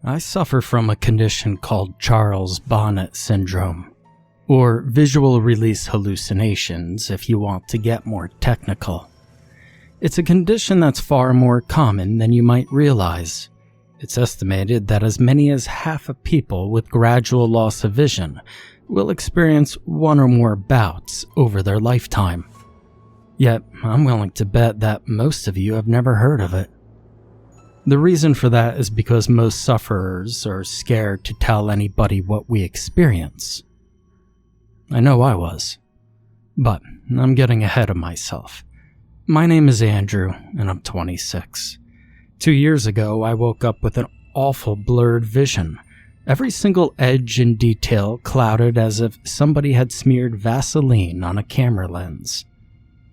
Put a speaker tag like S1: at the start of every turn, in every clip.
S1: I suffer from a condition called Charles Bonnet syndrome, or visual release hallucinations if you want to get more technical. It's a condition that's far more common than you might realize. It's estimated that as many as half of people with gradual loss of vision will experience one or more bouts over their lifetime. Yet, I'm willing to bet that most of you have never heard of it. The reason for that is because most sufferers are scared to tell anybody what we experience. I know I was, but I'm getting ahead of myself. My name is Andrew, and I'm 26. 2 years ago, I woke up with an awful blurred vision. Every single edge and detail clouded as if somebody had smeared Vaseline on a camera lens.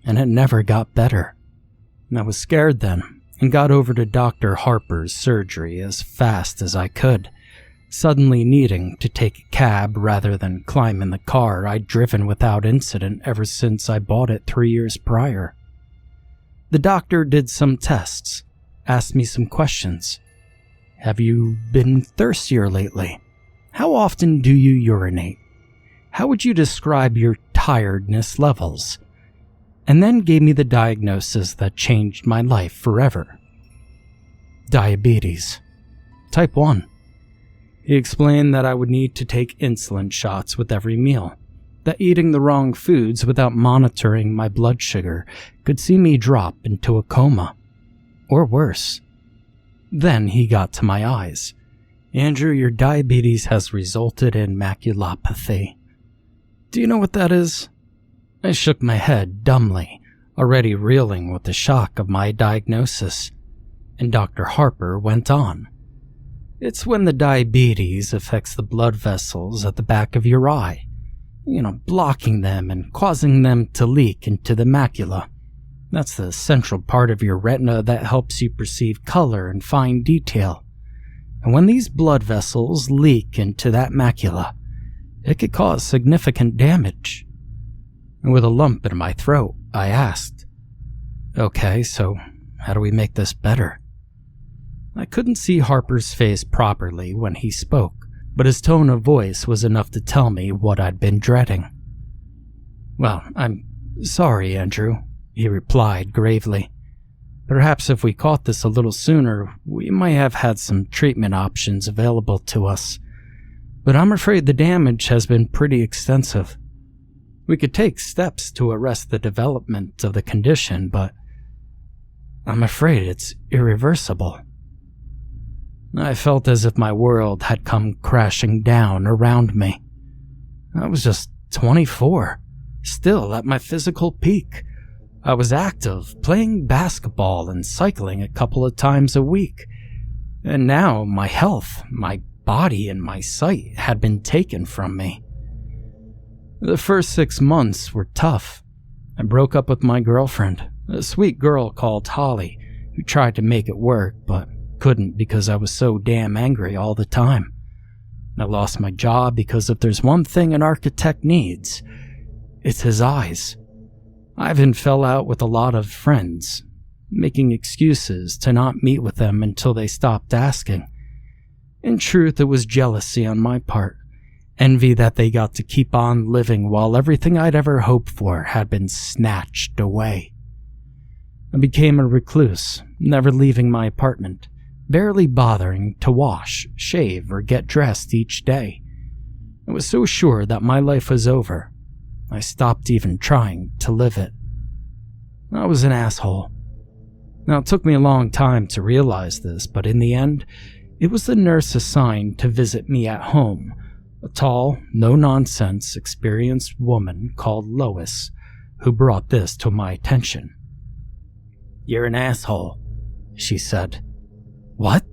S1: And it never got better. I was scared then, and got over to Dr. Harper's surgery as fast as I could, suddenly needing to take a cab rather than climb in the car I'd driven without incident ever since I bought it 3 years prior. The doctor did some tests, asked me some questions. Have you been thirstier lately? How often do you urinate? How would you describe your tiredness levels? And then gave me the diagnosis that changed my life forever. Diabetes. Type 1. He explained that I would need to take insulin shots with every meal, that eating the wrong foods without monitoring my blood sugar could see me drop into a coma, or worse. Then he got to my eyes. Andrew, your diabetes has resulted in maculopathy. Do you know what that is? I shook my head dumbly, already reeling with the shock of my diagnosis, and Dr. Harper went on. It's when the diabetes affects the blood vessels at the back of your eye, blocking them and causing them to leak into the macula. That's the central part of your retina that helps you perceive color and fine detail. And when these blood vessels leak into that macula, it could cause significant damage. And with a lump in my throat, I asked, "Okay, so how do we make this better?" I couldn't see Harper's face properly when he spoke, but his tone of voice was enough to tell me what I'd been dreading. "Well, I'm sorry, Andrew," he replied gravely. "Perhaps if we caught this a little sooner, we might have had some treatment options available to us. But I'm afraid the damage has been pretty extensive. We could take steps to arrest the development of the condition, but I'm afraid it's irreversible." I felt as if my world had come crashing down around me. I was just 24, still at my physical peak. I was active, playing basketball and cycling a couple of times a week. And now my health, my body, and my sight had been taken from me. The first 6 months were tough. I broke up with my girlfriend, a sweet girl called Holly, who tried to make it work, but couldn't because I was so damn angry all the time. I lost my job because if there's one thing an architect needs, it's his eyes. I even fell out with a lot of friends, making excuses to not meet with them until they stopped asking. In truth, it was jealousy on my part. Envy that they got to keep on living while everything I'd ever hoped for had been snatched away. I became a recluse, never leaving my apartment, barely bothering to wash, shave, or get dressed each day. I was so sure that my life was over, I stopped even trying to live it. I was an asshole. Now, it took me a long time to realize this, but in the end, it was the nurse assigned to visit me at home, a tall, no-nonsense, experienced woman called Lois, who brought this to my attention. "You're an asshole," she said. "What?"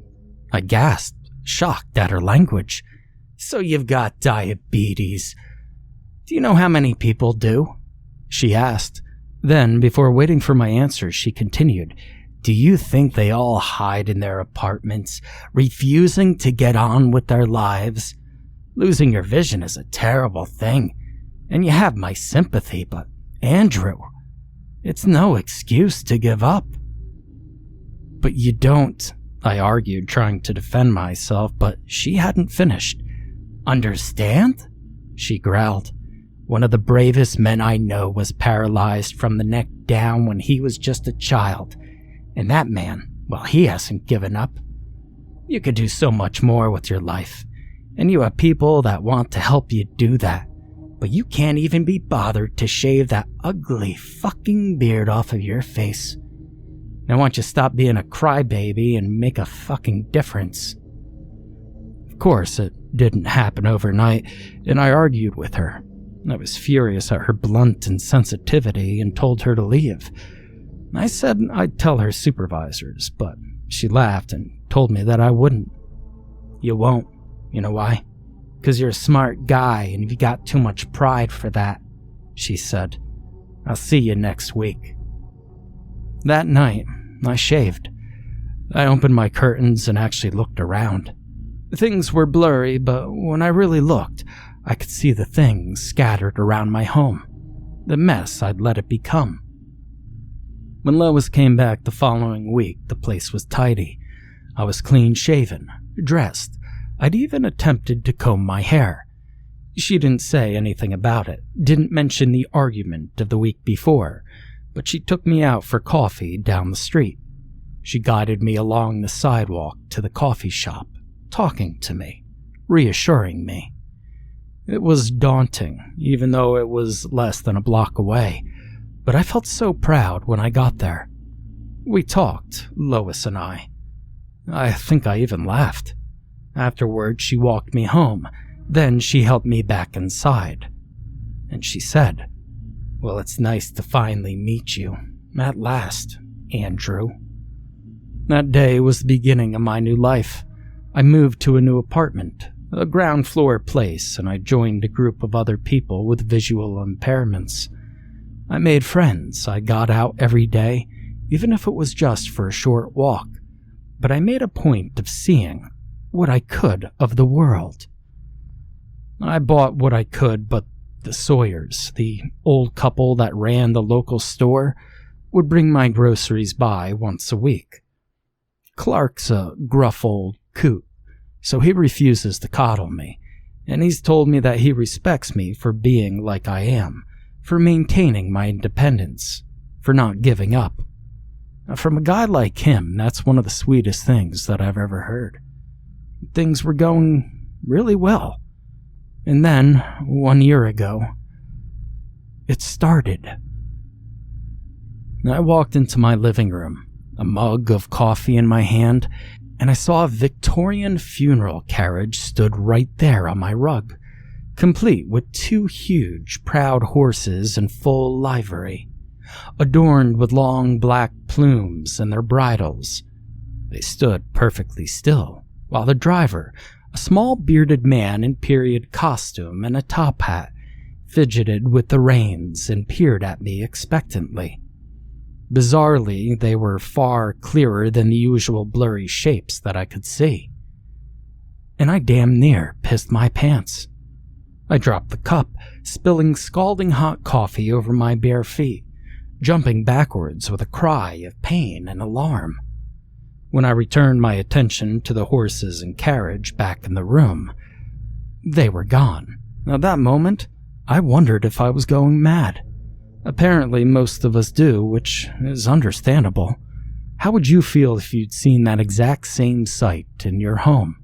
S1: I gasped, shocked at her language. "So you've got diabetes. Do you know how many people do?" she asked. Then, before waiting for my answer, she continued, "Do you think they all hide in their apartments, refusing to get on with their lives? Losing your vision is a terrible thing, and you have my sympathy, but Andrew, it's no excuse to give up." "But you don't I argued, trying to defend myself, but she hadn't finished. "Understand?" she growled. "One of the bravest men I know was paralyzed from the neck down when he was just a child. And that man, well, he hasn't given up. You could do so much more with your life, and you have people that want to help you do that. But you can't even be bothered to shave that ugly fucking beard off of your face. I want you to stop being a crybaby and make a fucking difference." Of course, it didn't happen overnight, and I argued with her. I was furious at her blunt insensitivity and told her to leave. I said I'd tell her supervisors, but she laughed and told me that I wouldn't. "You won't. You know why? 'Cause you're a smart guy and you got too much pride for that," she said. "I'll see you next week." That night, I shaved. I opened my curtains and actually looked around. Things were blurry, but when I really looked, I could see the things scattered around my home, the mess I'd let it become. When Lois came back the following week, the place was tidy. I was clean-shaven, dressed. I'd even attempted to comb my hair. She didn't say anything about it, didn't mention the argument of the week before, but she took me out for coffee down the street. She guided me along the sidewalk to the coffee shop, talking to me, reassuring me. It was daunting, even though it was less than a block away, but I felt so proud when I got there. We talked, Lois and I. I think I even laughed. Afterward, she walked me home, then she helped me back inside. And she said, "Well, it's nice to finally meet you, at last, Andrew." That day was the beginning of my new life. I moved to a new apartment, a ground floor place, and I joined a group of other people with visual impairments. I made friends. I got out every day, even if it was just for a short walk, but I made a point of seeing what I could of the world. I bought what I could, but the Sawyers, the old couple that ran the local store, would bring my groceries by once a week. Clark's a gruff old coot, so he refuses to coddle me, and he's told me that he respects me for being like I am, for maintaining my independence, for not giving up. From a guy like him, that's one of the sweetest things that I've ever heard. Things were going really well. And then, 1 year ago, it started. I walked into my living room, a mug of coffee in my hand, and I saw a Victorian funeral carriage stood right there on my rug, complete with 2 huge, proud horses in full livery, adorned with long black plumes in their bridles. They stood perfectly still, while the driver, a small bearded man in period costume and a top hat, fidgeted with the reins and peered at me expectantly. Bizarrely, they were far clearer than the usual blurry shapes that I could see. And I damn near pissed my pants. I dropped the cup, spilling scalding hot coffee over my bare feet, jumping backwards with a cry of pain and alarm. When I returned my attention to the horses and carriage back in the room, they were gone. At that moment, I wondered if I was going mad. Apparently, most of us do, which is understandable. How would you feel if you'd seen that exact same sight in your home?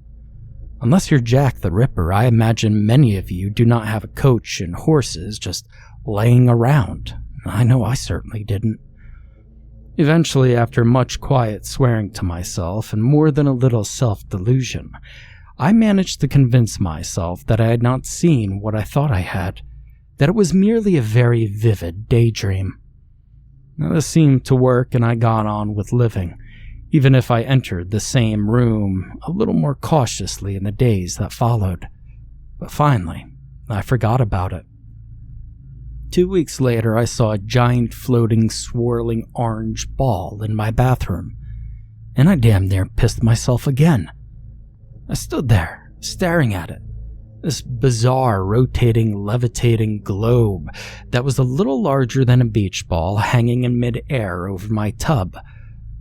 S1: Unless you're Jack the Ripper, I imagine many of you do not have a coach and horses just laying around. I know I certainly didn't. Eventually, after much quiet swearing to myself and more than a little self-delusion, I managed to convince myself that I had not seen what I thought I had, that it was merely a very vivid daydream. Now, this seemed to work, and I got on with living, even if I entered the same room a little more cautiously in the days that followed. But finally, I forgot about it. 2 weeks later, I saw a giant floating, swirling orange ball in my bathroom, and I damn near pissed myself again. I stood there, staring at it. This bizarre, rotating, levitating globe that was a little larger than a beach ball hanging in mid-air over my tub.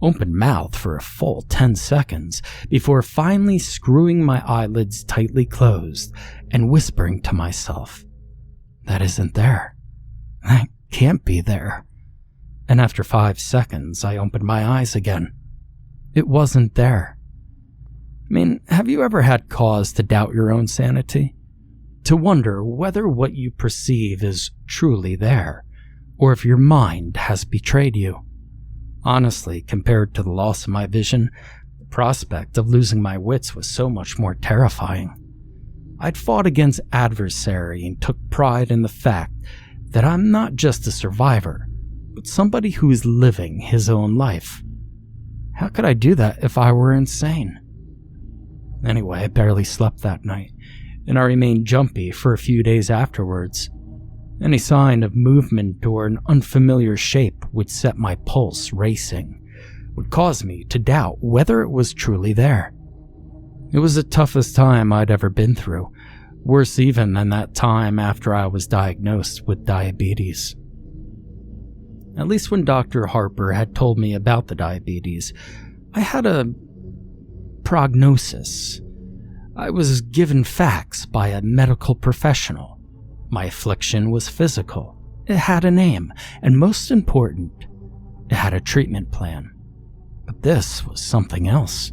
S1: open-mouthed for a full 10 seconds before finally screwing my eyelids tightly closed and whispering to myself, "That isn't there. That can't be there." And after 5 seconds, I opened my eyes again. It wasn't there. I mean, have you ever had cause to doubt your own sanity? To wonder whether what you perceive is truly there, or if your mind has betrayed you? Honestly, compared to the loss of my vision, the prospect of losing my wits was so much more terrifying. I'd fought against adversary and took pride in the fact that I'm not just a survivor, but somebody who is living his own life. How could I do that if I were insane? Anyway, I barely slept that night, and I remained jumpy for a few days afterwards. Any sign of movement or an unfamiliar shape would set my pulse racing, would cause me to doubt whether it was truly there. It was the toughest time I'd ever been through, worse even than that time after I was diagnosed with diabetes. At least when Dr. Harper had told me about the diabetes, I had a prognosis. I was given facts by a medical professional. My affliction was physical. It had a name, and most important, it had a treatment plan. But this was something else.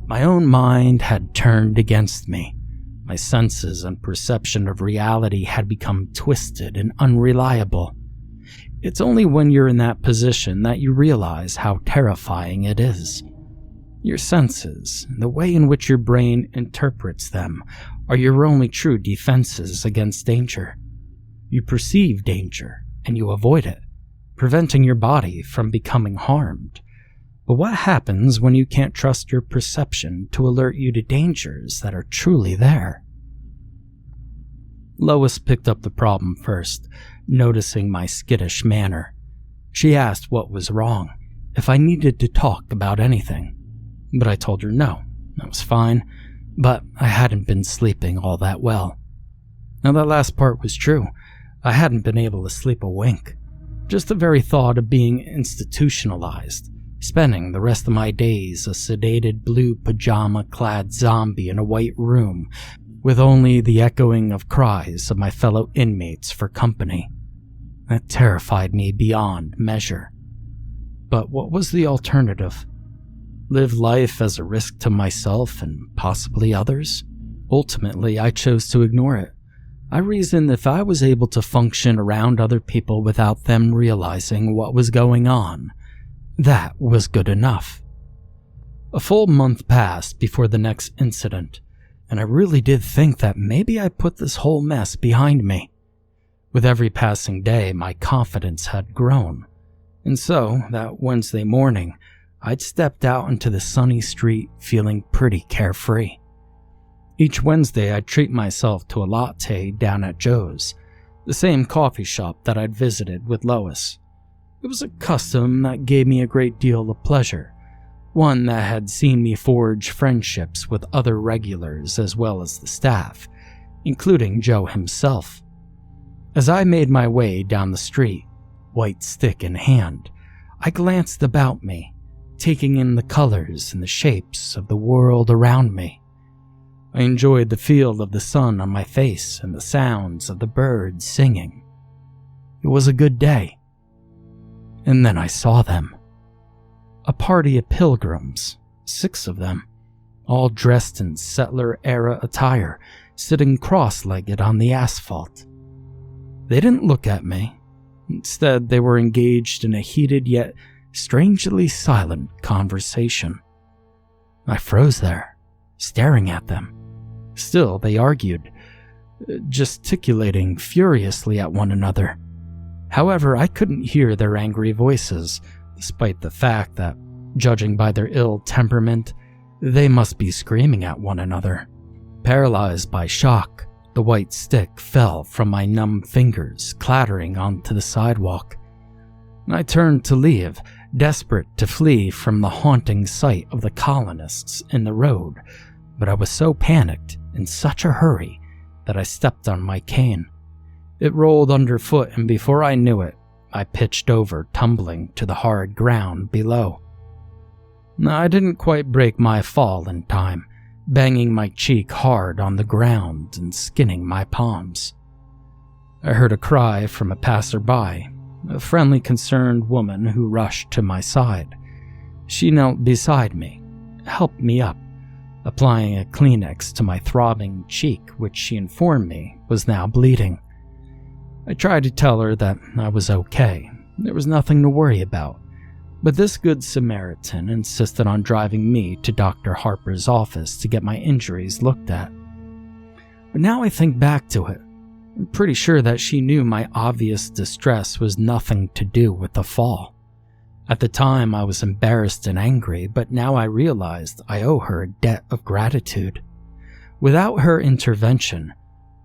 S1: My own mind had turned against me. My senses and perception of reality had become twisted and unreliable. It's only when you're in that position that you realize how terrifying it is. Your senses, the way in which your brain interprets them, are your only true defenses against danger. You perceive danger, and you avoid it, preventing your body from becoming harmed. But what happens when you can't trust your perception to alert you to dangers that are truly there? Lois picked up the problem first, noticing my skittish manner. She asked what was wrong, if I needed to talk about anything. But I told her no, that was fine, but I hadn't been sleeping all that well. Now that last part was true. I hadn't been able to sleep a wink. Just the very thought of being institutionalized, spending the rest of my days a sedated blue pajama-clad zombie in a white room with only the echoing of cries of my fellow inmates for company. That terrified me beyond measure. But what was the alternative? Live life as a risk to myself and possibly others? Ultimately, I chose to ignore it. I reasoned if I was able to function around other people without them realizing what was going on, that was good enough. A full month passed before the next incident, and I really did think that maybe I put this whole mess behind me. With every passing day, my confidence had grown, and so, that Wednesday morning, I'd stepped out into the sunny street feeling pretty carefree. Each Wednesday I'd treat myself to a latte down at Joe's, the same coffee shop that I'd visited with Lois. It was a custom that gave me a great deal of pleasure, one that had seen me forge friendships with other regulars as well as the staff, including Joe himself. As I made my way down the street, white stick in hand, I glanced about me, taking in the colors and the shapes of the world around me. I enjoyed the feel of the sun on my face and the sounds of the birds singing. It was a good day. And then I saw them. A party of pilgrims, 6 of them, all dressed in settler-era attire, sitting cross-legged on the asphalt. They didn't look at me. Instead, they were engaged in a heated yet strangely silent conversation. I froze there, staring at them. Still, they argued, gesticulating furiously at one another. However, I couldn't hear their angry voices, despite the fact that, judging by their ill temperament, they must be screaming at one another. Paralyzed by shock, the white stick fell from my numb fingers, clattering onto the sidewalk. I turned to leave, desperate to flee from the haunting sight of the colonists in the road, but I was so panicked, in such a hurry, that I stepped on my cane. It rolled underfoot, and before I knew it, I pitched over, tumbling to the hard ground below. I didn't quite break my fall in time, banging my cheek hard on the ground and skinning my palms. I heard a cry from a passerby, a friendly, concerned woman who rushed to my side. She knelt beside me, helped me up, applying a Kleenex to my throbbing cheek, which she informed me was now bleeding. I tried to tell her that I was okay, there was nothing to worry about, but this good Samaritan insisted on driving me to Dr. Harper's office to get my injuries looked at. But now I think back to it, I'm pretty sure that she knew my obvious distress was nothing to do with the fall. At the time, I was embarrassed and angry, but now I realized I owe her a debt of gratitude. Without her intervention,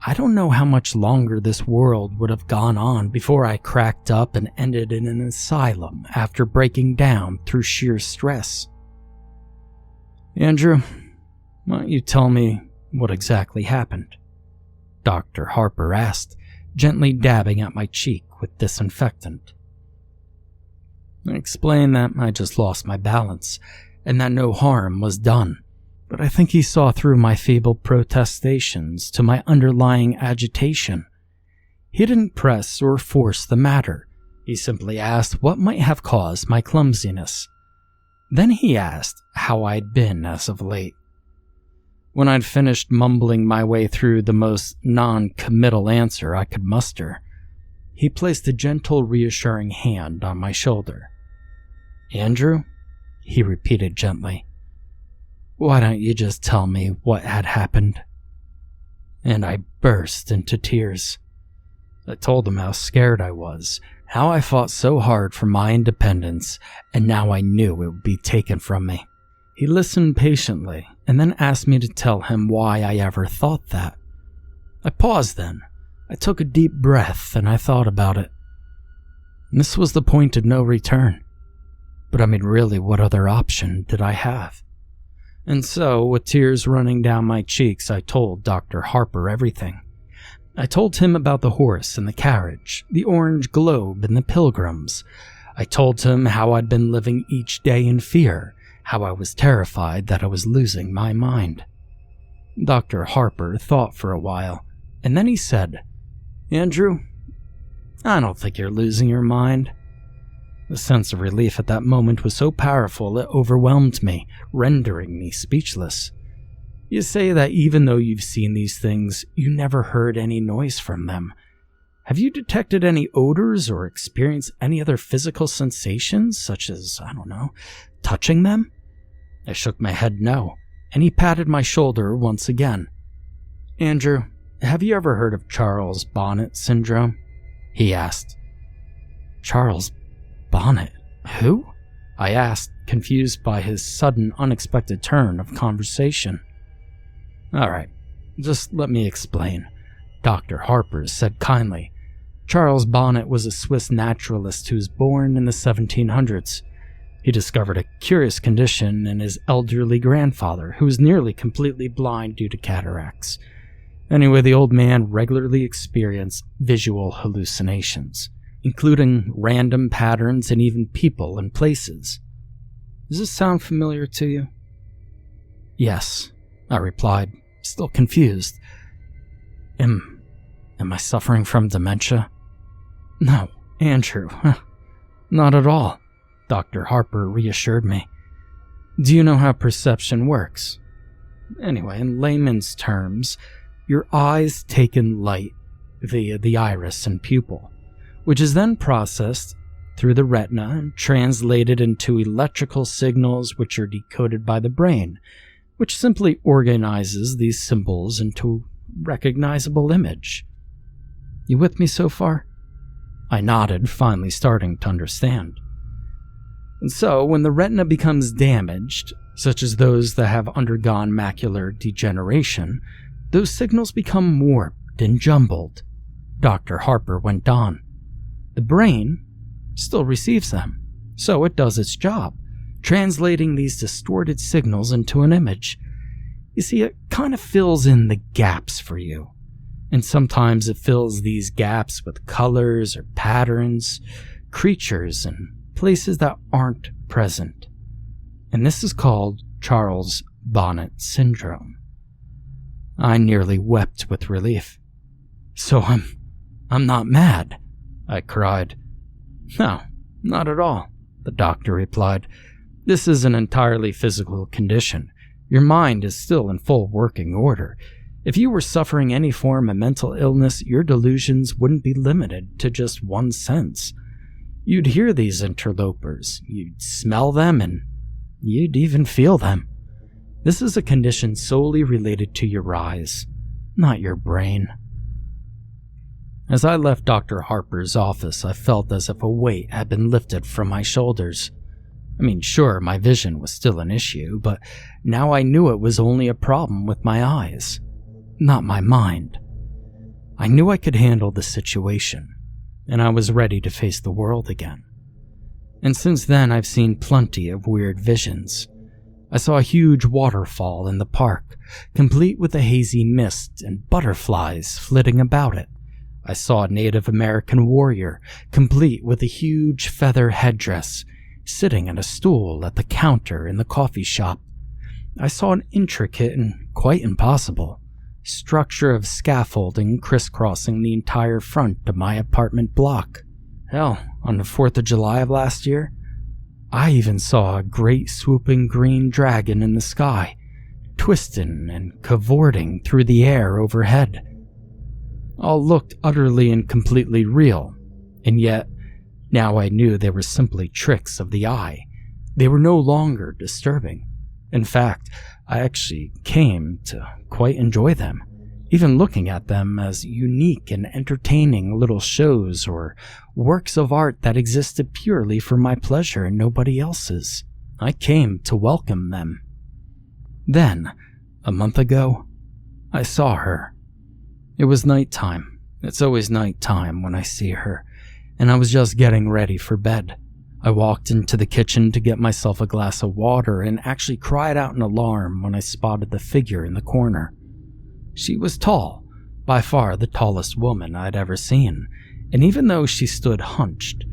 S1: I don't know how much longer this world would have gone on before I cracked up and ended in an asylum after breaking down through sheer stress. Andrew, why don't you tell me what exactly happened? Dr. Harper asked, gently dabbing at my cheek with disinfectant. I explained that I just lost my balance and that no harm was done, but I think he saw through my feeble protestations to my underlying agitation. He didn't press or force the matter. He simply asked what might have caused my clumsiness. Then he asked how I'd been as of late. When I'd finished mumbling my way through the most non-committal answer I could muster, he placed a gentle, reassuring hand on my shoulder. Andrew, he repeated gently, why don't you just tell me what had happened? And I burst into tears. I told him how scared I was, how I fought so hard for my independence, and now I knew it would be taken from me. He listened patiently, and then asked me to tell him why I ever thought that. I paused then. I took a deep breath, and I thought about it. This was the point of no return. But I mean, really, what other option did I have? And so, with tears running down my cheeks, I told Dr. Harper everything. I told him about the horse and the carriage, the orange globe and the pilgrims. I told him how I'd been living each day in fear, how I was terrified that I was losing my mind. Dr. Harper thought for a while, and then he said, Andrew, I don't think you're losing your mind. The sense of relief at that moment was so powerful it overwhelmed me, rendering me speechless. You say that even though you've seen these things, you never heard any noise from them. Have you detected any odors or experienced any other physical sensations, such as, touching them? I shook my head no, and he patted my shoulder once again. Andrew, have you ever heard of Charles Bonnet syndrome? He asked. Charles Bonnet? Who? I asked, confused by his sudden, unexpected turn of conversation. All right, just let me explain, Dr. Harper said kindly. Charles Bonnet was a Swiss naturalist who was born in the 1700s. He discovered a curious condition in his elderly grandfather, who was nearly completely blind due to cataracts. Anyway, the old man regularly experienced visual hallucinations, including random patterns and even people and places. Does this sound familiar to you? Yes, I replied, still confused. Am I suffering from dementia? No, Andrew, not at all, Dr. Harper reassured me. Do you know how perception works? Anyway, in layman's terms, your eyes take in light via the iris and pupil, which is then processed through the retina and translated into electrical signals which are decoded by the brain, which simply organizes these symbols into a recognizable image. You with me so far? I nodded, finally starting to understand. And so, when the retina becomes damaged, such as those that have undergone macular degeneration, those signals become warped and jumbled. Dr. Harper went on. The brain still receives them, so it does its job, translating these distorted signals into an image. You see, it kind of fills in the gaps for you, and sometimes it fills these gaps with colors or patterns, creatures, and places that aren't present. and this is called Charles Bonnet syndrome. I nearly wept with relief. So I'm not mad, I cried. No, not at all, the doctor replied. This is an entirely physical condition. Your mind is still in full working order. If you were suffering any form of mental illness, your delusions wouldn't be limited to just one sense. You'd hear these interlopers, you'd smell them, and you'd even feel them. This is a condition solely related to your eyes, not your brain. As I left Dr. Harper's office, I felt as if a weight had been lifted from my shoulders. I mean, sure, my vision was still an issue, but now I knew it was only a problem with my eyes, not my mind. I knew I could handle the situation, and I was ready to face the world again. And since then, I've seen plenty of weird visions. I saw a huge waterfall in the park, complete with a hazy mist and butterflies flitting about it. I saw a Native American warrior, complete with a huge feather headdress, sitting on a stool at the counter in the coffee shop. I saw an intricate and quite impossible structure of scaffolding crisscrossing the entire front of my apartment block. Hell, on the 4th of July of last year, I even saw a great swooping green dragon in the sky, twisting and cavorting through the air overhead. All looked utterly and completely real, and yet, now I knew they were simply tricks of the eye. They were no longer disturbing. In fact, I actually came to quite enjoy them, even looking at them as unique and entertaining little shows or works of art that existed purely for my pleasure and nobody else's. I came to welcome them. Then, a month ago, I saw her. It was nighttime. It's always nighttime when I see her, and I was just getting ready for bed. I walked into the kitchen to get myself a glass of water and actually cried out in alarm when I spotted the figure in the corner. She was tall, by far the tallest woman I'd ever seen, and even though she stood hunched,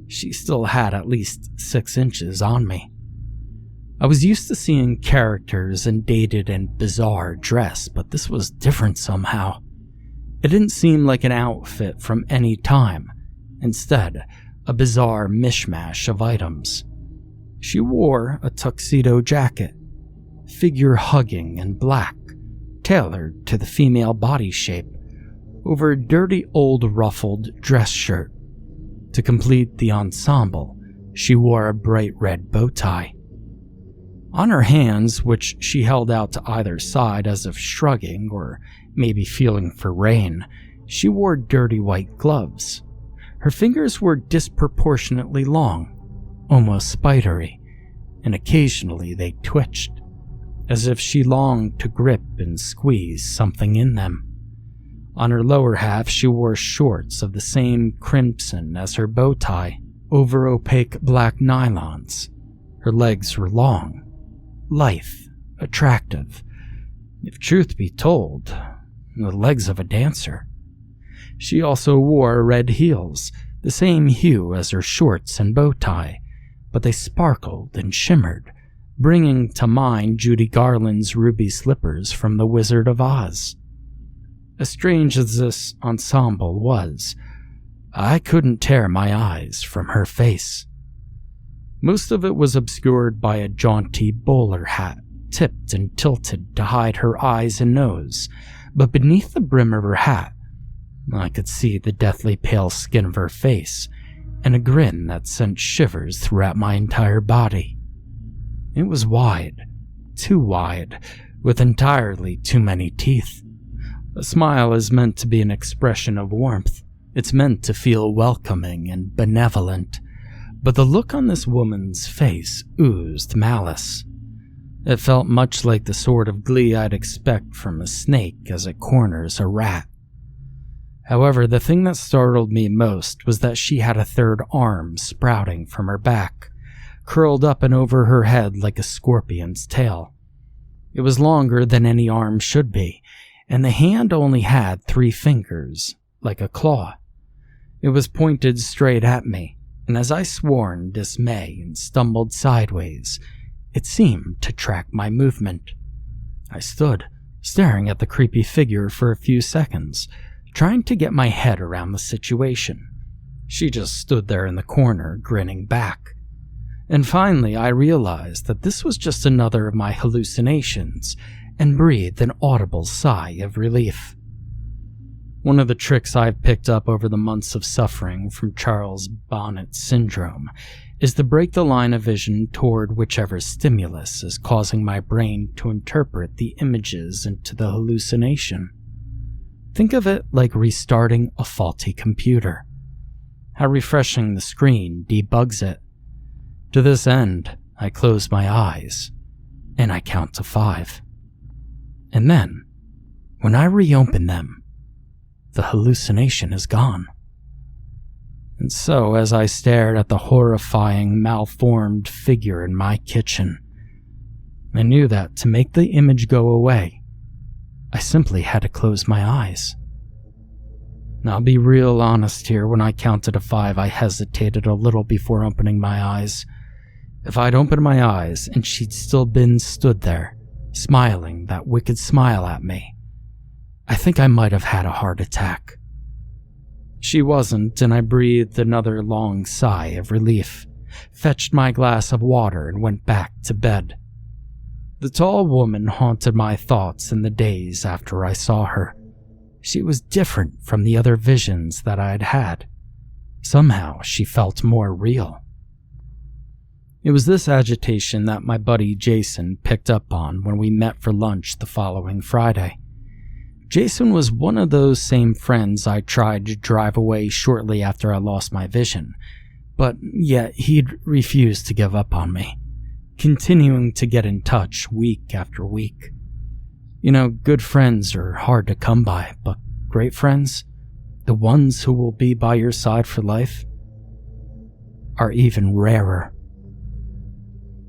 S1: she still had at least 6 inches on me. I was used to seeing characters in dated and bizarre dress, but this was different somehow. It didn't seem like an outfit from any time. Instead, a bizarre mishmash of items. She wore a tuxedo jacket, figure-hugging in black, tailored to the female body shape, over a dirty old ruffled dress shirt. To complete the ensemble, she wore a bright red bow tie. On her hands, which she held out to either side as if shrugging or maybe feeling for rain, she wore dirty white gloves. Her fingers were disproportionately long, almost spidery, and occasionally they twitched, as if she longed to grip and squeeze something in them. On her lower half, she wore shorts of the same crimson as her bow tie, over opaque black nylons. Her legs were long, lithe, attractive. If truth be told, the legs of a dancer. She also wore red heels, the same hue as her shorts and bow tie, but they sparkled and shimmered, bringing to mind Judy Garland's ruby slippers from The Wizard of Oz. As strange as this ensemble was, I couldn't tear my eyes from her face. Most of it was obscured by a jaunty bowler hat, tipped and tilted to hide her eyes and nose, but beneath the brim of her hat, I could see the deathly pale skin of her face and a grin that sent shivers throughout my entire body. It was wide, too wide, with entirely too many teeth. A smile is meant to be an expression of warmth. It's meant to feel welcoming and benevolent, but the look on this woman's face oozed malice. It felt much like the sort of glee I'd expect from a snake as it corners a rat. However, the thing that startled me most was that she had a third arm sprouting from her back, curled up and over her head like a scorpion's tail. It was longer than any arm should be, and the hand only had 3 fingers, like a claw. It was pointed straight at me, and as I swore in dismay and stumbled sideways, It seemed to track my movement. I stood, staring at the creepy figure for a few seconds, trying to get my head around the situation. She just stood there in the corner, grinning back. And finally, I realized that this was just another of my hallucinations, and breathed an audible sigh of relief. One of the tricks I've picked up over the months of suffering from Charles Bonnet syndrome is to break the line of vision toward whichever stimulus is causing my brain to interpret the images into the hallucination. Think of it like restarting a faulty computer. How refreshing the screen debugs it. To this end, I close my eyes, and I count to 5. And then, when I reopen them, the hallucination is gone. And so, as I stared at the horrifying, malformed figure in my kitchen, I knew that to make the image go away, I simply had to close my eyes. Now, I'll be real honest here, when I counted to 5, I hesitated a little before opening my eyes. If I'd opened my eyes and she'd still been stood there, smiling that wicked smile at me, I think I might have had a heart attack. She wasn't, and I breathed another long sigh of relief, fetched my glass of water, and went back to bed. The tall woman haunted my thoughts in the days after I saw her. She was different from the other visions that I had had. Somehow she felt more real. It was this agitation that my buddy Jason picked up on when we met for lunch the following Friday. Jason was one of those same friends I tried to drive away shortly after I lost my vision, but yet he'd refused to give up on me, continuing to get in touch week after week. You know, good friends are hard to come by, but great friends, the ones who will be by your side for life, are even rarer.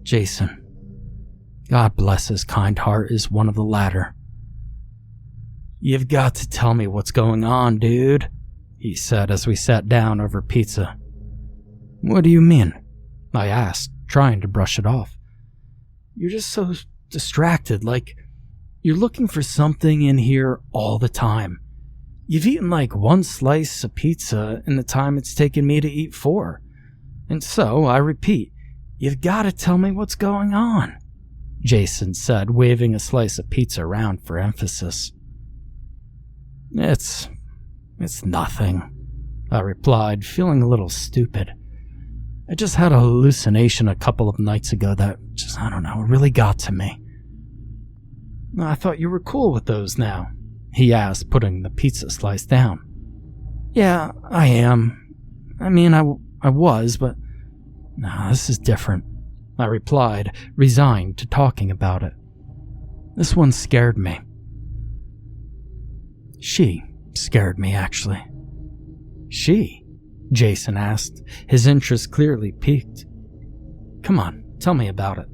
S1: Jason, God bless his kind heart, is one of the latter. "You've got to tell me what's going on, dude," he said as we sat down over pizza. "What do you mean?" I asked, trying to brush it off. "You're just so distracted, like you're looking for something in here all the time. You've eaten like 1 slice of pizza in the time it's taken me to eat 4. And so, I repeat, you've got to tell me what's going on," Jason said, waving a slice of pizza around for emphasis. It's nothing," I replied, feeling a little stupid. I just had a hallucination a couple of nights ago that just, I don't know, really got to me. "I thought you were cool with those now," he asked, putting the pizza slice down. "Yeah, I am. I mean, I was, but no, this is different," I replied, resigned to talking about it. "This one scared me." She scared me, actually. "She?" Jason asked, his interest clearly piqued. "Come on, tell me about it."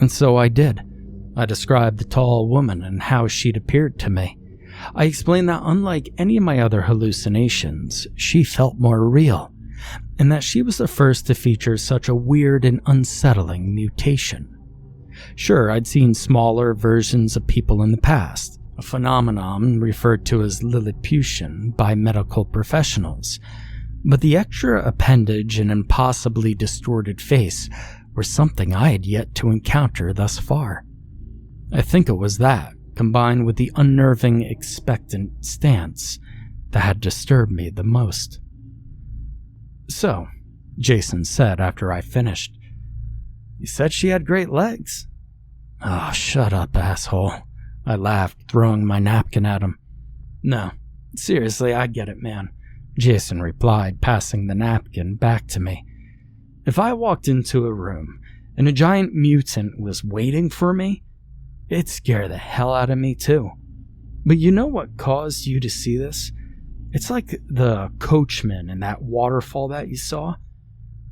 S1: And so I did. I described the tall woman and how she'd appeared to me. I explained that unlike any of my other hallucinations, she felt more real, and that she was the first to feature such a weird and unsettling mutation. Sure, I'd seen smaller versions of people in the past, a phenomenon referred to as Lilliputian by medical professionals, but the extra appendage and impossibly distorted face were something I had yet to encounter thus far. I think it was that, combined with the unnerving, expectant stance, that had disturbed me the most. "So," Jason said after I finished, "you said she had great legs." "Oh, shut up, asshole," I laughed, throwing my napkin at him. "No, seriously, I get it, man," Jason replied, passing the napkin back to me. "If I walked into a room and a giant mutant was waiting for me, it'd scare the hell out of me too. But you know what caused you to see this? It's like the coachman in that waterfall that you saw.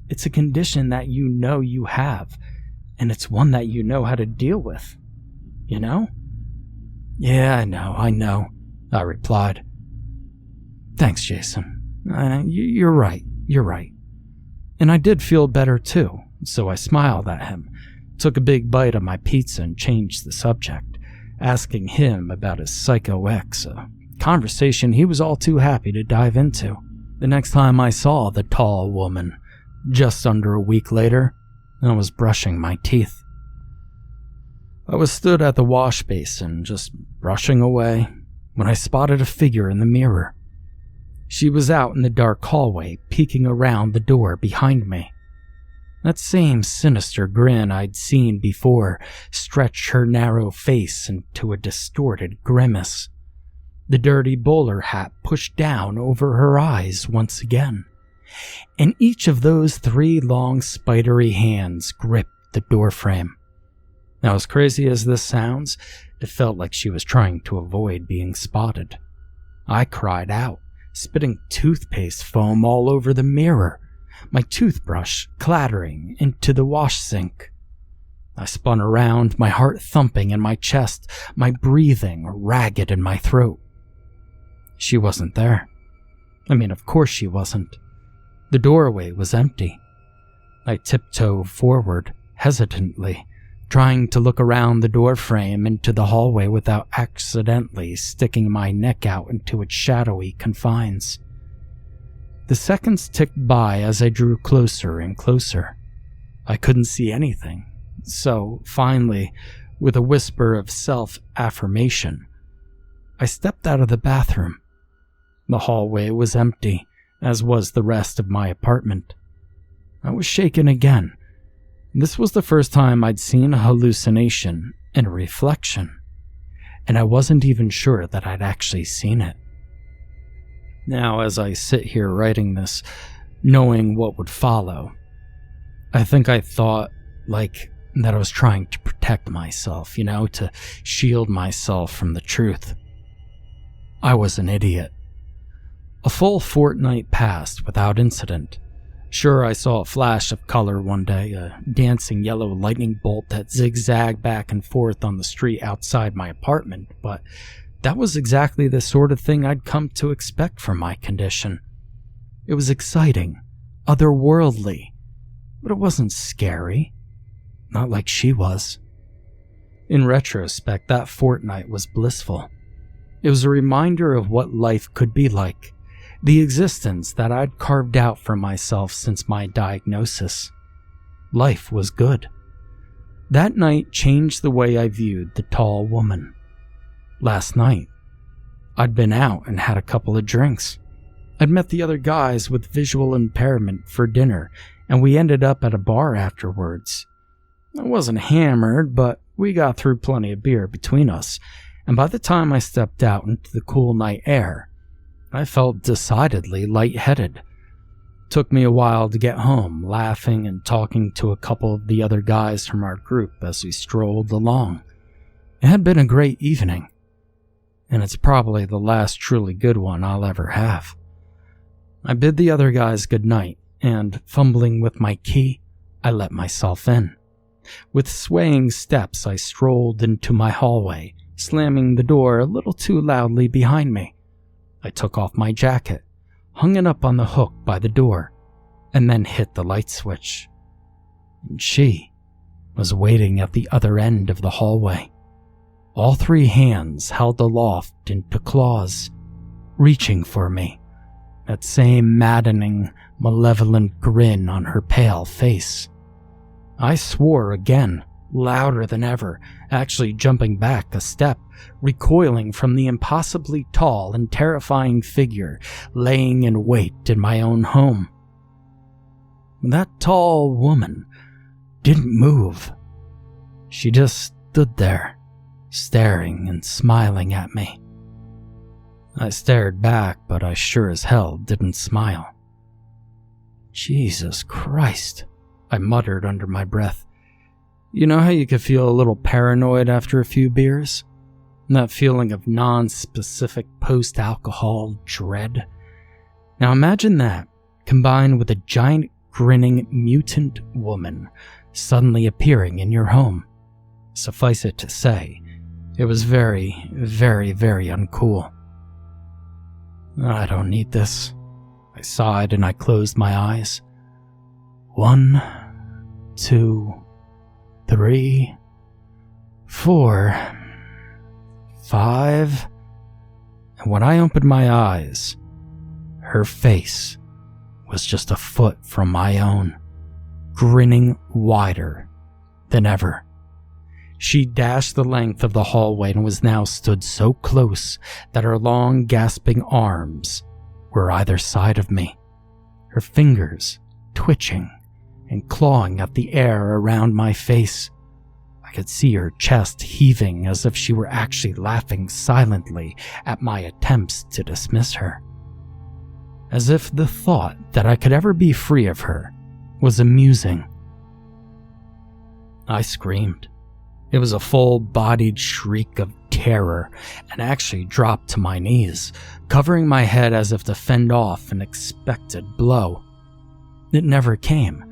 S1: It's a condition that you know you have, and it's one that you know how to deal with. You know?" "Yeah, I know, I replied. "Thanks, Jason. You're right. And I did feel better too, so I smiled at him, took a big bite of my pizza and changed the subject, asking him about his psycho ex, a conversation he was all too happy to dive into. The next time I saw the tall woman, just under a week later, I was brushing my teeth. I was stood at the wash basin, just brushing away, when I spotted a figure in the mirror. She was out in the dark hallway, peeking around the door behind me. That same sinister grin I'd seen before stretched her narrow face into a distorted grimace. The dirty bowler hat pushed down over her eyes once again, and each of those 3 long spidery hands gripped the doorframe. Now, as crazy as this sounds, it felt like she was trying to avoid being spotted. I cried out, spitting toothpaste foam all over the mirror, my toothbrush clattering into the wash sink. I spun around, my heart thumping in my chest, my breathing ragged in my throat. She wasn't there. I mean, of course she wasn't. The doorway was empty. I tiptoed forward, hesitantly, trying to look around the doorframe into the hallway without accidentally sticking my neck out into its shadowy confines. The seconds ticked by as I drew closer and closer. I couldn't see anything, so finally, with a whisper of self-affirmation, I stepped out of the bathroom. The hallway was empty, as was the rest of my apartment. I was shaken again. This was the first time I'd seen a hallucination in a reflection, and I wasn't even sure that I'd actually seen it. Now, as I sit here writing this, knowing what would follow, I think I thought, that I was trying to protect myself, to shield myself from the truth. I was an idiot. A full fortnight passed without incident. Sure, I saw a flash of color one day, a dancing yellow lightning bolt that zigzagged back and forth on the street outside my apartment, but that was exactly the sort of thing I'd come to expect from my condition. It was exciting, otherworldly, but it wasn't scary. Not like she was. In retrospect, that fortnight was blissful. It was a reminder of what life could be like. The existence that I'd carved out for myself since my diagnosis. Life was good. That night changed the way I viewed the tall woman. Last night, I'd been out and had a couple of drinks. I'd met the other guys with visual impairment for dinner, and we ended up at a bar afterwards. I wasn't hammered, but we got through plenty of beer between us, and by the time I stepped out into the cool night air, I felt decidedly lightheaded. Took me a while to get home, laughing and talking to a couple of the other guys from our group as we strolled along. It had been a great evening, and it's probably the last truly good one I'll ever have. I bid the other guys good night, and fumbling with my key, I let myself in. With swaying steps, I strolled into my hallway, slamming the door a little too loudly behind me. I took off my jacket, hung it up on the hook by the door, and then hit the light switch. And she was waiting at the other end of the hallway. All 3 hands held aloft into claws, reaching for me, that same maddening, malevolent grin on her pale face. I swore again, louder than ever, actually jumping back a step, recoiling from the impossibly tall and terrifying figure laying in wait in my own home. That tall woman didn't move. She just stood there, staring and smiling at me. I stared back, but I sure as hell didn't smile. Jesus Christ, I muttered under my breath. You know how you could feel a little paranoid after a few beers? That feeling of non-specific post-alcohol dread? Now imagine that, combined with a giant grinning mutant woman suddenly appearing in your home. Suffice it to say, it was very, very, very uncool. I don't need this. I sighed and I closed my eyes. 1, 2, 3, 4, 5, and when I opened my eyes, her face was just a foot from my own, grinning wider than ever. She dashed the length of the hallway and was now stood so close that her long, gasping arms were either side of me, her fingers twitching and clawing at the air around my face. I could see her chest heaving as if she were actually laughing silently at my attempts to dismiss her. As if the thought that I could ever be free of her was amusing. I screamed. It was a full-bodied shriek of terror and actually dropped to my knees, covering my head as if to fend off an expected blow. It never came,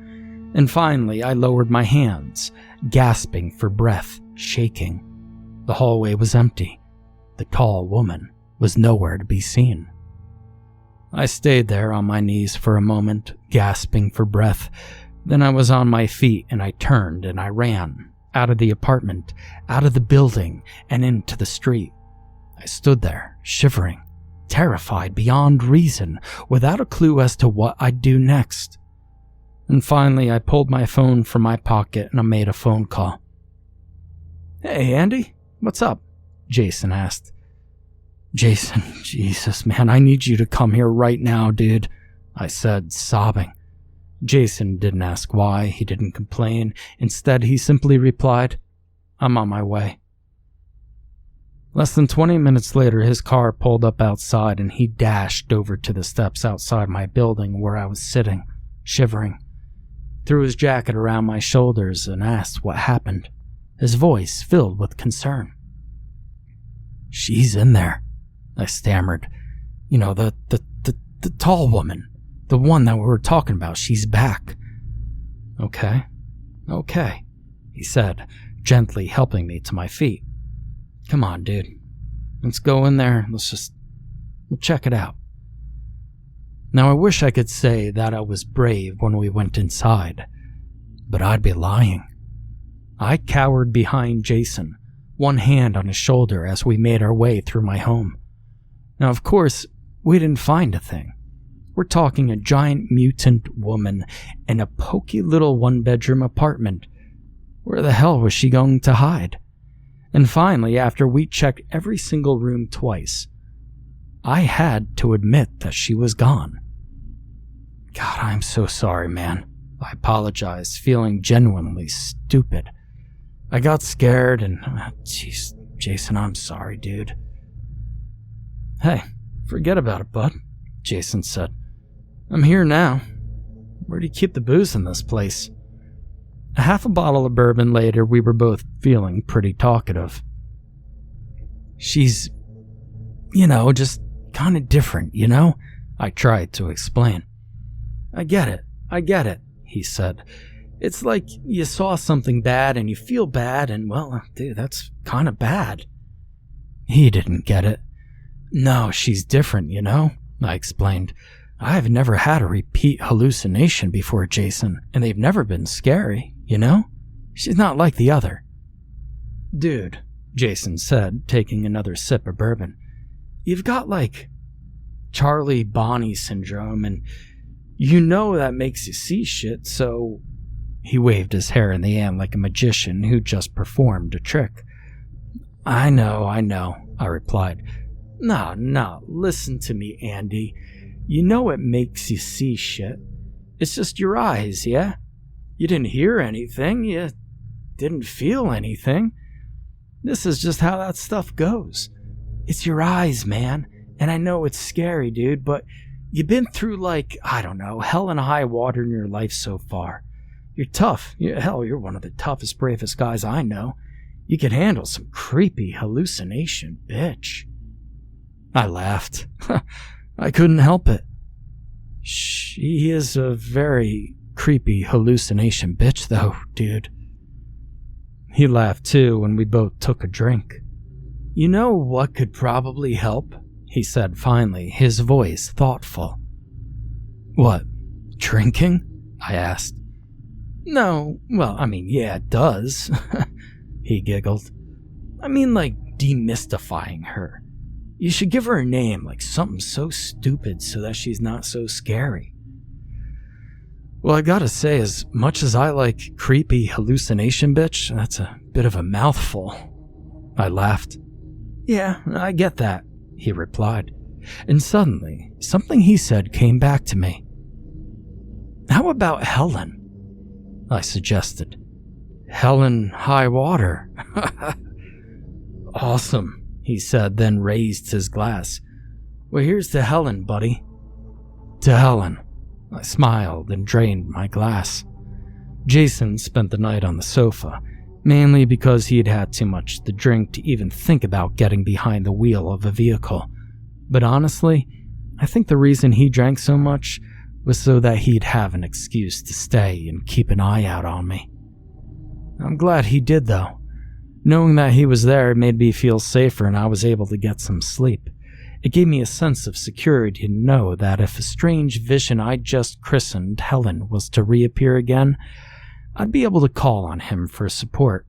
S1: and finally I lowered my hands, gasping for breath, shaking. The hallway was empty. The tall woman was nowhere to be seen. I stayed there on my knees for a moment, gasping for breath. Then I was on my feet and I turned and I ran. Out of the apartment, out of the building, and into the street. I stood there, shivering, terrified beyond reason, without a clue as to what I'd do next. And finally, I pulled my phone from my pocket and I made a phone call. "Hey, Andy, what's up?" Jason asked. "Jason, Jesus, man, I need you to come here right now, dude," I said, sobbing. Jason didn't ask why, he didn't complain. Instead, he simply replied, "I'm on my way." Less than 20 minutes later, his car pulled up outside and he dashed over to the steps outside my building where I was sitting, shivering. Threw his jacket around my shoulders and asked what happened, his voice filled with concern. "She's in there," I stammered. "You know, the tall woman. The one that we were talking about, she's back." Okay, he said, gently helping me to my feet. "Come on, dude. Let's go in there. We'll check it out." Now, I wish I could say that I was brave when we went inside, but I'd be lying. I cowered behind Jason, one hand on his shoulder as we made our way through my home. Now, of course, we didn't find a thing. We're talking a giant mutant woman in a pokey little one-bedroom apartment. Where the hell was she going to hide? And finally, after we checked every single room twice, I had to admit that she was gone. "God, I'm so sorry, man," I apologized, feeling genuinely stupid. "I got scared and... Jeez, Jason, I'm sorry, dude." "Hey, forget about it, bud," Jason said. "I'm here now. Where do you keep the booze in this place?" A half a bottle of bourbon later, we were both feeling pretty talkative. "She's, just kind of different, I tried to explain. I get it, he said. "It's like you saw something bad and you feel bad and, well, dude, that's kind of bad." He didn't get it. "No, she's different, I explained. "I've never had a repeat hallucination before, Jason, and they've never been scary, She's not like the other." "Dude," Jason said, taking another sip of bourbon, "you've got, Charlie Bonnie syndrome, and that makes you see shit, so..." He waved his hair in the air like a magician who just performed a trick. I know, I replied. No, listen to me, Andy. It makes you see shit. It's just your eyes, yeah? You didn't hear anything, you didn't feel anything. This is just how that stuff goes. It's your eyes, man. And I know it's scary, dude, but you've been through hell and high water in your life so far. You're tough. You're one of the toughest, bravest guys I know. You can handle some creepy hallucination, bitch. I laughed. I couldn't help it. She is a very creepy hallucination bitch, though, dude. He laughed too, and we both took a drink. "You know what could probably help?" he said finally, his voice thoughtful. "What, drinking?" I asked. No, well, yeah, it does. He giggled. Like demystifying her. You should give her a name, like something so stupid so that she's not so scary. Well, I gotta say, as much as I like creepy hallucination bitch, that's a bit of a mouthful. I laughed. Yeah, I get that, he replied. And suddenly, something he said came back to me. How about Helen? I suggested. Helen Highwater. Awesome, he said, then raised his glass. Well, here's to Helen, buddy. To Helen. I smiled and drained my glass. Jason spent the night on the sofa, mainly because he had had too much to drink to even think about getting behind the wheel of a vehicle. But honestly, I think the reason he drank so much was so that he'd have an excuse to stay and keep an eye out on me. I'm glad he did, though. Knowing that he was there made me feel safer and I was able to get some sleep. It gave me a sense of security to know that if a strange vision I'd just christened Helen was to reappear again, I'd be able to call on him for support.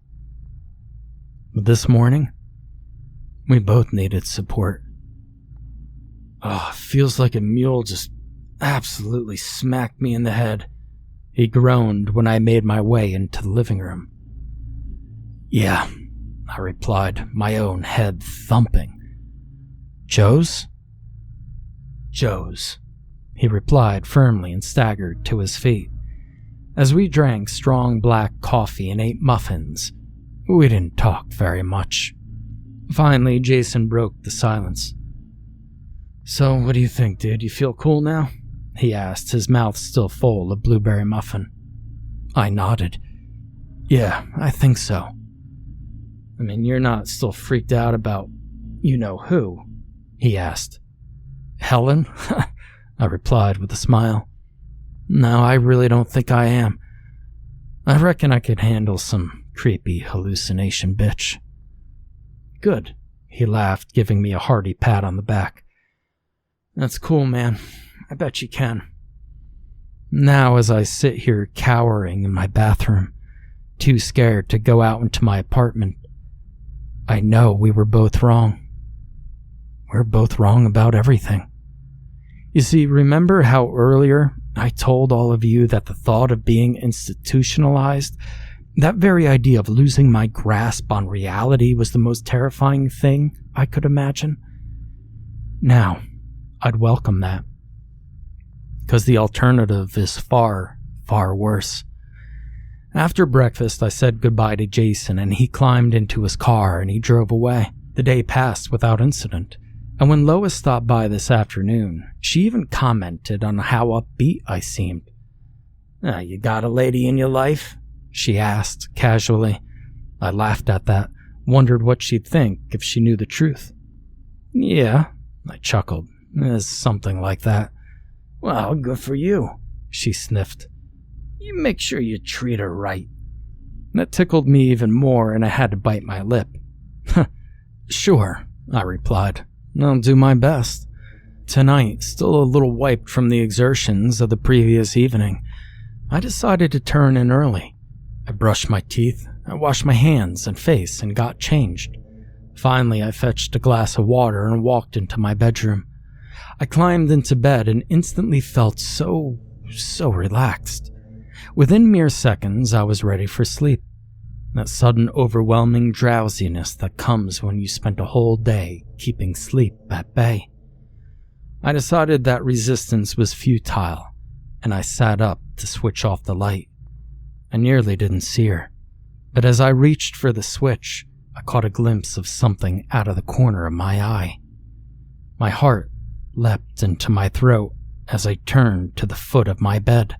S1: But this morning, we both needed support. Oh, feels like a mule just absolutely smacked me in the head, he groaned when I made my way into the living room. Yeah, I replied, my own head thumping. Joe's? Joe's, he replied firmly and staggered to his feet. As we drank strong black coffee and ate muffins, we didn't talk very much. Finally, Jason broke the silence. So, what do you think, dude? You feel cool now? He asked, his mouth still full of blueberry muffin. I nodded. Yeah, I think so. You're not still freaked out about you-know-who? He asked. Helen? I replied with a smile. No, I really don't think I am. I reckon I could handle some creepy hallucination bitch. Good, he laughed, giving me a hearty pat on the back. That's cool, man. I bet you can. Now, as I sit here cowering in my bathroom, too scared to go out into my apartment, I know we were both wrong. We're both wrong about everything. You see, remember how earlier I told all of you that the thought of being institutionalized, that very idea of losing my grasp on reality, was the most terrifying thing I could imagine? Now, I'd welcome that. Because the alternative is far, far worse. After breakfast, I said goodbye to Jason and he climbed into his car and he drove away. The day passed without incident. And when Lois stopped by this afternoon, she even commented on how upbeat I seemed. You got a lady in your life? She asked, casually. I laughed at that, wondered what she'd think if she knew the truth. Yeah, I chuckled. It's something like that. Well, good for you, she sniffed. You make sure you treat her right. That tickled me even more and I had to bite my lip. Sure, I replied. I'll do my best. Tonight, still a little wiped from the exertions of the previous evening, I decided to turn in early. I brushed my teeth, I washed my hands and face and got changed. Finally, I fetched a glass of water and walked into my bedroom. I climbed into bed and instantly felt so relaxed. Within mere seconds, I was ready for sleep. That sudden overwhelming drowsiness that comes when you spent a whole day keeping sleep at bay. I decided that resistance was futile, and I sat up to switch off the light. I nearly didn't see her, but as I reached for the switch, I caught a glimpse of something out of the corner of my eye. My heart leapt into my throat as I turned to the foot of my bed.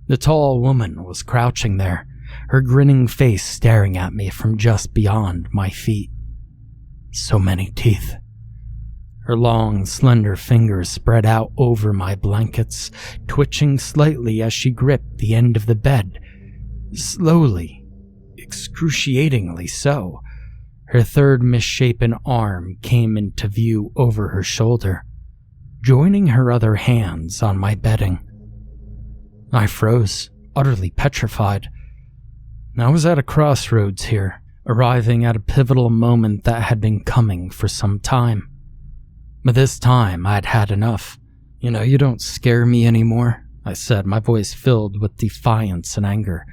S1: The tall woman was crouching there, her grinning face staring at me from just beyond my feet. So many teeth. Her long, slender fingers spread out over my blankets, twitching slightly as she gripped the end of the bed. Slowly, excruciatingly so. Her third misshapen arm came into view over her shoulder, joining her other hands on my bedding. I froze, utterly petrified. I was at a crossroads here, arriving at a pivotal moment that had been coming for some time. But this time, I'd had enough. You don't scare me anymore, I said, my voice filled with defiance and anger.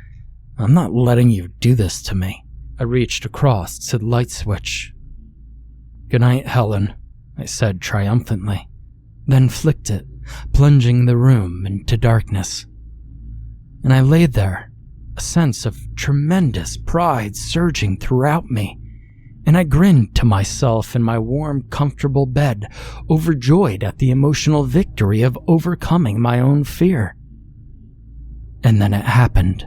S1: I'm not letting you do this to me. I reached across to the light switch. Good night, Helen, I said triumphantly, then flicked it, plunging the room into darkness. And I lay there, a sense of tremendous pride surging throughout me, and I grinned to myself in my warm, comfortable bed, overjoyed at the emotional victory of overcoming my own fear. And then it happened.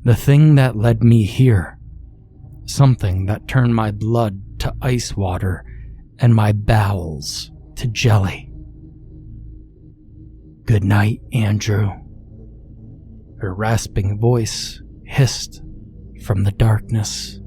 S1: The thing that led me here. Something that turned my blood to ice water and my bowels to jelly. Good night, Andrew. Her rasping voice hissed from the darkness.